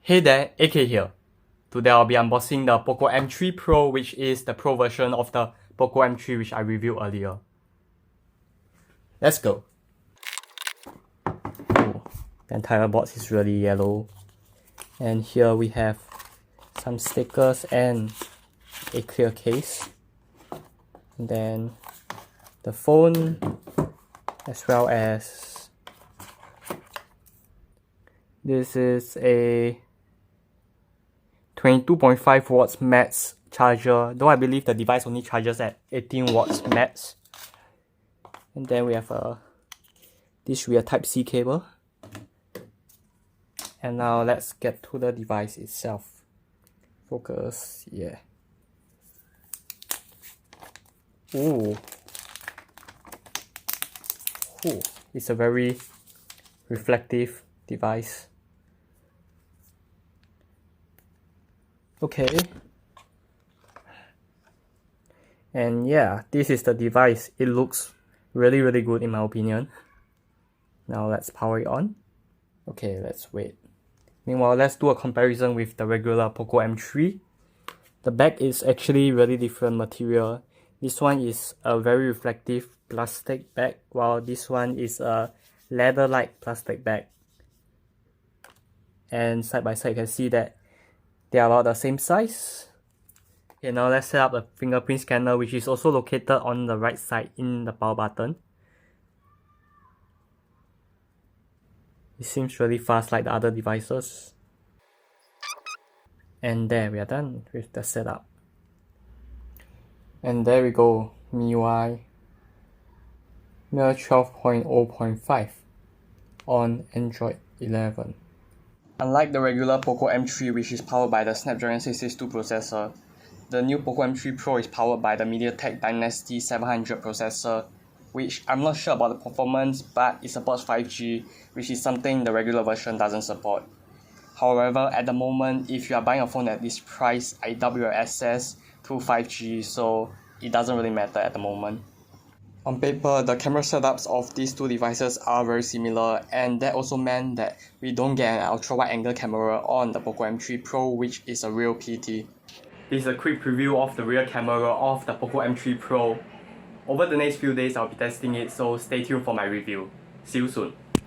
Hey there, AK here. Today I'll be unboxing the POCO M3 Pro, which is the Pro version of the POCO M3 which I reviewed earlier. Let's go. Oh, the entire box is really yellow. And here we have some stickers and a clear case. And then the phone, as well as this is a 22.5 watts max charger, though I believe the device only charges at 18 watts max. And then we have this rear Type-C cable. And now let's get to the device itself. Focus, yeah. Ooh, it's a very reflective device. Okay, and yeah, this is the device. It looks really good in my opinion. Now let's power it on. Okay, let's wait. Meanwhile, let's do a comparison with the regular POCO M3. The back is actually really different material. This one is a very reflective plastic bag, while this one is a leather-like plastic bag. And side by side, you can see that they are about the same size. Okay, now let's set up a fingerprint scanner, which is also located on the right side in the power button. It seems really fast like the other devices. And there, we are done with the setup. And there we go, MIUI 12.0.5 on Android 11. Unlike the regular POCO M3, which is powered by the Snapdragon 662 processor, the new POCO M3 Pro is powered by the MediaTek Dimensity 700 processor, which I'm not sure about the performance, but it supports 5G, which is something the regular version doesn't support. However, at the moment, if you are buying a phone at this price, I doubt you will access to 5G, so it doesn't really matter at the moment. On paper, the camera setups of these two devices are very similar, and that also meant that we don't get an ultra-wide angle camera on the POCO M3 Pro, which is a real pity. This is a quick preview of the rear camera of the POCO M3 Pro. Over the next few days, I'll be testing it, so stay tuned for my review. See you soon.